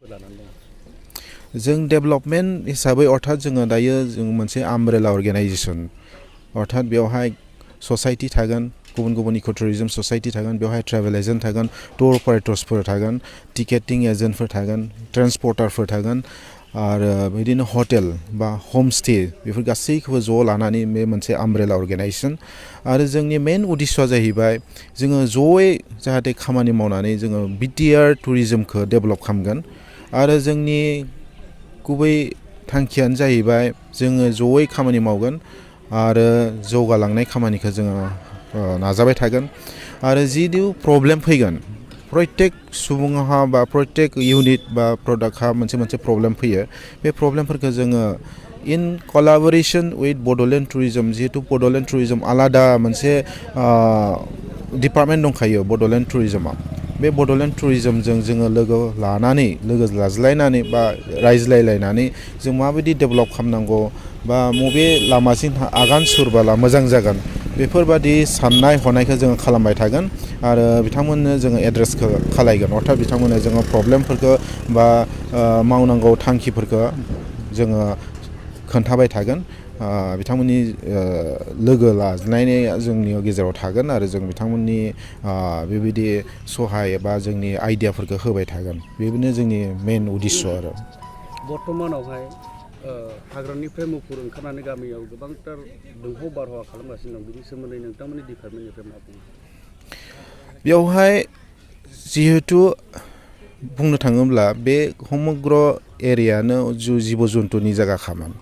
जों डेभेलपमेन्ट हिसाबै अर्थात जोङो दायो जों मोनसे आमब्रेला अर्गेनाइजेसन अर्थात बेवहाय ससाइटि थागोन गुबुन गुबुन इक' टुरिजम ससाइटि थागोन बेवहाय ट्रेभेल एजेन्ट थागोन टुर अपारेटर्सफोर थागोन टिकेटिं एजेन्टफोर थागोन ट्रेन्सपर्टारफोर थागोन आरो बिदिनो हटेल बा हमस्टे बेफोर गासैखौबो ज' लानानै बे मोनसे आमब्रेला अर्गेनाइजेसन आरो जोंनि मेन उद्देश्यआ जाहैबाय जोङो ज'यै जाहाथे खामानि मावनानै जोङो बिटिआर टुरिजमखौ डेभेलप खालामगोन आरो जोंनि गुबै थांखियानो जाहैबाय जोङो ज'यै खामानि मावगोन आरो जौगालांनाय खामानिखौ जोङो नाजाबाय थागोन आरो जिदु प्रब्लेम फैगोन प्रत्येक सुबुंहा बा प्रत्येक इउनिट बा प्रडाक्टहा मोनसे मोनसे प्रब्लेम फैयो बे प्रब्लेमफोरखौ जोङो इन कलाबरेसन उइथ बड'लेण्ड टुरिजम जिहेतु बड'लेण्ड टुरिजम आलादा मोनसे डिपार्टमेन्ट दंखायो बड'लेण्ड टुरिजमाव बे बड'लेण्ड टुरिजमजों जोङो लोगो लाज्लायनानै बा रायज्लायलायनानै जों माबायदि डेभेलप खालामनांगौ बा बबे लामाजों आगान सुरबोला मोजां जागोन बेफोरबादि साननाय हनायखौ जोङो खालामबाय थागोन आरो बिथांमोननो जोङो एड्रेसखौ खालायगोन अर्थात बिथांमोननो जोङो प्रब्लेमफोरखौ बा मावनांगौ थांखिफोरखौ जोङो खोन्थाबाय थागोन बिथांमोननि लोगो लाज्लायनाया जोंनि गेजेराव थागोन आरो जों बिथांमोननि बेबायदि सहाय एबा जोंनि आइडियाफोरखौ होबाय थागोन बेनो जोंनि मेन उद्देश्य आरो बर्तमानावहाय हाग्रानिफ्राय मुफुर ओंखारनानै गामियाव गोबांथार दुंहाव बारहावा खालामगासिनो दं बिनि सोमोन्दै नोंथांमोननि डिपार्टमेन्टनिफ्राय मा बुङो बेवहाय जिहेतु बुंनो थाङोब्ला बे समग्र एरियानो जिब जुन्थुनि जायगाखामोन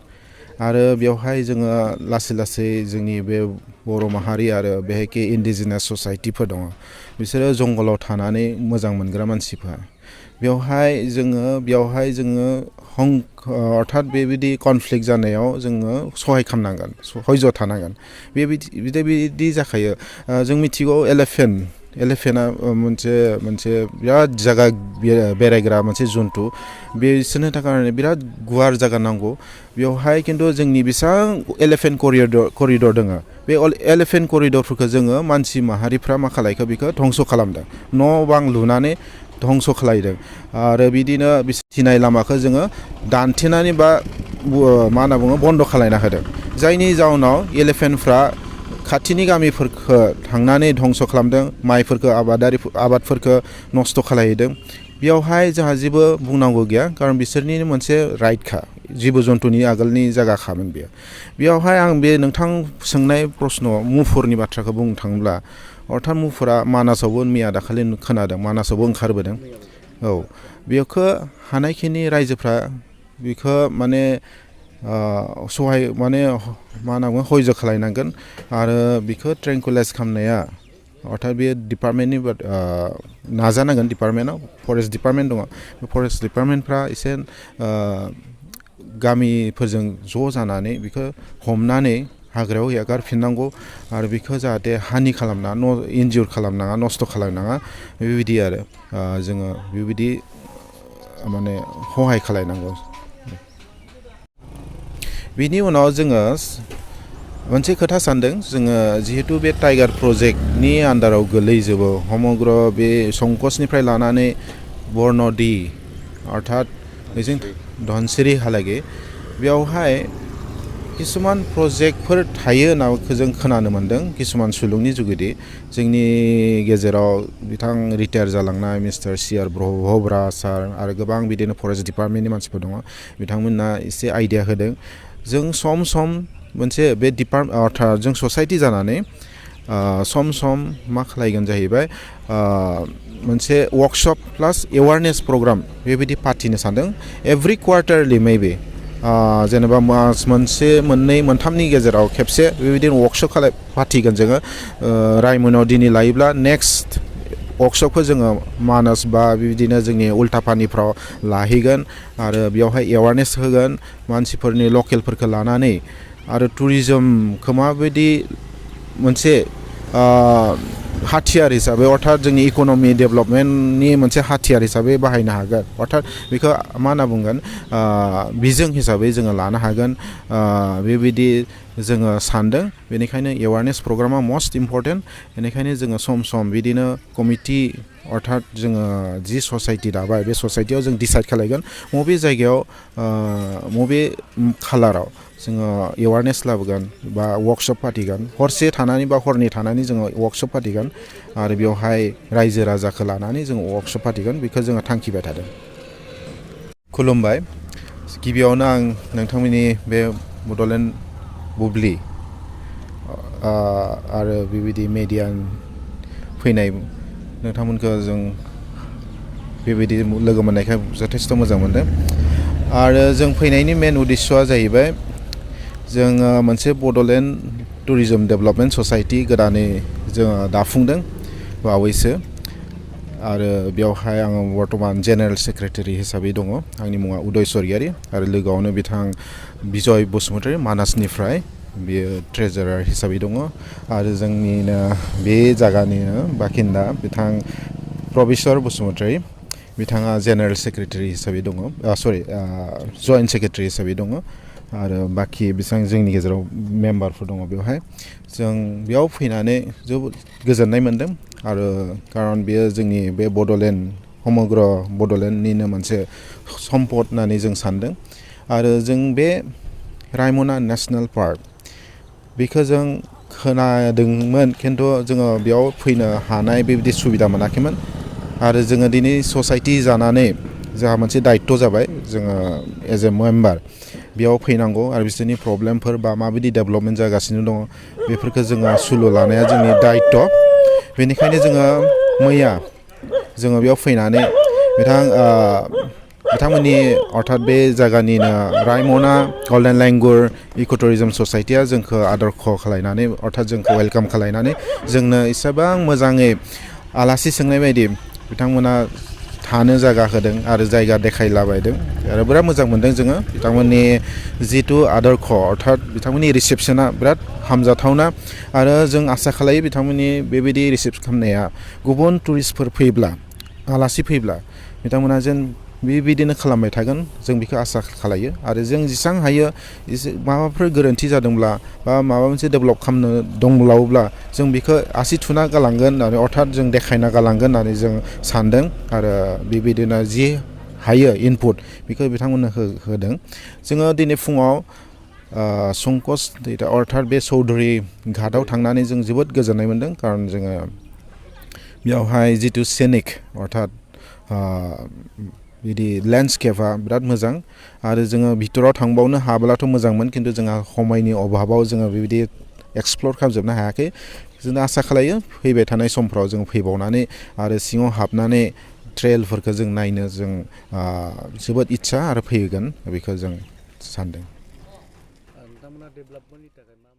आरो बेवहाय जोङो लासै लासै जोंनि बे बर' माहारि आरो बेहायखि इन्डिजिनास ससाइटिफोर दङ बिसोरो जंगलाव थानानै मोजां मोनग्रा मानसिफोर बेवहाय जोङो अर्थात बेबायदि कनफ्लिक्ट जानायाव जोङो सहाय खालामनांगोन हयज' थानांगोन बेबायदि जाखायो जों मिथिगौ एलिफेन्टआ मोनसे बिराद जायगा बेरायग्रा मोनसे जुन्थु बिसोरनि थाखाय बिराद गुवार जायगा नांगौ बेवहाय खिन्थु जोंनि बेसेबां एलिफेन्ट करिडर दङ बे एलिफेन्ट करिडरफोरखौ जोङो मानसि माहारिफ्रा मा खालायखो बेखौ धंस' खालामदों न' बां लुनानै धंस' खालायदों आरो बिदिनो फिनाय लामाखौ जोङो दानथेनानै बा मा होनना बुङो बन्द' खालायना होदों जायनि जाउनाव एलिफेन्टफ्रा खाथिनि गामिफोरखौ थांनानै धंस' खालामदों माइफोरखौ आबादफोरखौ नस्थ' खालायदों बेयावहाय जोंहा जेबो बुंनांगौ गैया खारन बिसोरनि मोनसे राइटखा जिब जुन्थुनि आगोलनि जायगाखामोन बेयावहाय आं बे नोंथां सोंनाय प्रश्नआव मुफुरनि बाथ्राखौ बुंनो थाङोब्ला अर्थात मुफुरा मानासावबो मैया दाखालि खोनादों मानासावबो ओंखारबोदों औ बेखौ हानायखिनि रायजोफ्रा बेखौ माने सहाय माने मा होनना बुङो हयज' खालायनांगोन आरो बेखौ ट्रेंकुलाइज खालामनाया अर्थात बे डिपार्टमेन्टनि नाजानांगोन डिपार्टमेन्टआव फरेस्ट डिपार्टमेन्ट दङ बे फरेस्ट डिपार्टमेन्टफ्रा एसे गामिफोरजों ज' जानानै बेखौ हमनानै हाग्रायाव हगारफिननांगौ आरो बेखौ जाहाथे हानि खालामनाङा इनजुर खालामनाङा नस्थ' खालामनाङा बेबायदि आरो जोङो बेबायदि माने सहाय खालायनांगौ बिनि उनाव जोङो मोनसे खोथा सानदों जोङो जिहेतु बे टाइगार प्रजेक्टनि आन्दाराव गोलैजोबो समग्र बे संकसनिफ्राय लानानै बरन'दि अर्थात बेजों धनसिरिहालागै बेयावहाय किसुमान प्रजेक्टफोर थायो होननाखौ जों खोनानो मोन्दों किसुमान सुलुंनि जुगिदि जोंनि गेजेराव बिथां रिटायार जालांनाय मिस्टार सिआर भब्रा सार आरो गोबां बिदिनो फरेस्ट डिपार्टमेन्टनि मानसिफोर दङ बिथांमोना एसे आइडिया होदों जों सम मोनसे बे अर्थात जों ससाइटि जानानै सम मा खालायगोन जाहैबाय मोनसे वर्कशप प्लास एवारनेस प्रग्राम बेबायदि फाथिनो सानदों एभ्रि क्वार्टारलि मेबि जेनेबा मास मोनसे मोननै मोनथामनि गेजेराव खेबसे बेबायदिनो वर्कशप फाथिगोन जोङो रायमनायाव दिनै लायोब्ला नेक्स्ट वर्कशपखौ जोङो मानास बा बिदिनो जोंनि उल्टापानिफ्राव लाहैगोन आरो बेयावहाय एवारनेस होगोन मानसिफोरनि लकेलफोरखौ लानानै आरो टुरिजमखौ माबायदि मोनसे हाथियार हिसाबै अर्थात जोंनि इक'नमि डेभेलपमेन्टनि मोनसे हाथियार हिसाबै बाहायनो हागोन अर्थात बेखौ मा होनना बुंगोन बिजों हिसाबै जोङो लानो हागोन बेबायदि जोङो सानदों बेनिखायनो एवारनेस प्रग्रामा मस्ट इम्परटेन्ट बेनिखायनो जोङो सम सम बिदिनो कमिटि अर्थात जोङो जि ससाइटि दाबाय बे ससाइटियाव जों डिसाइड खालायगोन बबे जायगायाव बबे खालाराव जोङो एवारनेस लाबोगोन बा वर्कशप फाथिगोन हरसे थानानै बा हरनै थानानै जोङो वर्कशप फाथिगोन आरो बेवहाय रायजो राजाखौ लानानै जोङो वर्कशप फाथिगोन बेखौ जोङो थांखिबाय थादों। खुलुमबाय गिबियावनो आं नोंथांमोननि बे बड'लेण्ड बुब्लि आरो बेबायदि मेडिया फैनाय नोंथांमोनखौ जों बेबायदि लोगो मोननायखाय जथेस्थ' मोजां मोनदों आरो जों फैनायनि मेन उद्देस्यआ जाहैबाय जोङो मोनसे बड'लेण्ड टुरिजम डेभेलपमेन्ट ससाइटि गोदानै जोङो दाफुंदों बावैसो आरो बेवहाय आङो बर्तमान जेनेरेल सेक्रेटारि हिसाबै दङ आंनि मुङा उदय स्वरगियारि आरो लोगोआवनो बिथां बिजय बसुमतारी मानासनिफ्राय बेयो ट्रेजारार हिसाबै दङ आरो जोंनिनो बे जायगानिनो बाखिन्दा बिथां प्रबिसर बसुमतारी बिथाङा जेनेरेल सेक्रेटारि हिसाबै दङ जइन्ट सेक्रेटारि हिसाबै दङ आरो बाखि बेसेबां जोंनि गेजेराव मेम्बारफोर दङ बेवहाय जों बेयाव फैनानै जोबोद गोजोननाय मोन्दों आरो खारन बेयो जोंनि बे बड'लेण्ड समग्र बड'लेण्डनिनो मोनसे सम्पद होननानै जों सानदों आरो जों बे रायमना नेसनेल पार्क बेखौ जों खोनादोंमोन खिन्थु जोङो बेयाव फैनो हानाय बेबायदि सुबिदा मोनाखैमोन आरो जोङो दिनै ससाइटि जानानै जोंहा मोनसे दायित्व जाबाय जोङो एज ए मेम्बार बेयाव फैनांगौ आरो बिसोरनि प्रब्लेमफोर बा माबायदि डेभेलपमेन्ट जागासिनो दङ बेफोरखौ जोङो सुलु लानाया जोंनि दायित्व बेनिखायनो जोङो मैया जोङो बेयाव फैनानै बिथांमोननि अर्थात बे जायगानिनो रायमना गल्डेन लेंगुर इक' टुरिजम ससाइटिया जोंखौ आदरख' खालायनानै अर्थात जोंखौ वेलकाम खालायनानै जोंनो एसेबां मोजाङै आलासि सोंनाय बायदि बिथांमोना थानो जायगा होदों आरो जायगा देखायलाबायदों आरो बिराद मोजां मोनदों जोङो बिथांमोननि जिथु आदरख' अर्थात बिथांमोननि रिसेपसना बिराद हामजाथावना आरो जों आसा खालायो बिथांमोननि बेबायदि रिसेपसन खालामनाया गुबुन टुरिस्टफोर फैब्ला आलासि फैब्ला बिथांमोना जेन बेबायदिनो खालामबाय थागोन जों बेखौ आसा खालायो आरो जों जेसेबां हायो माबाफोर गोरोन्थि जादोंब्ला बा माबा मोनसे डेभेलप खालामनो दंब्लावब्ला जों बेखौ आसि थुना गालांगोन होननानै अर्थात जों देखायना गालांगोन होननानै जों सानदों आरो बेबायदिनो जि हायो इनपुट बेखौ बिथांमोननो होदों जोङो दिनै फुङाव संकस अर्थात बे चौधुरि घाटआव थांनानै जों जोबोद गोजोननाय मोन्दों खारन जोङो बेयावहाय जिथु सेनिक अर्थात बिदि लेन्डस्केपा बिराद मोजां आरो जोङो भितराव थांबावनो हाब्लाथ' मोजांमोन खिन्थु जोंहा समायनि अभाबाव जोङो बेबायदि एक्सप्लर खालामजोबनो हायाखै जों आसा खालायो फैबाय थानाय समफ्राव जों फैबावनानै आरो सिङाव हाबनानै ट्रेलफोरखौ जों नायनो जों जोबोद इस्सा आरो फैगोन बेखौ जों सानदों। नोंथांमोना डेभेलपमेन्टनि थाखाय मा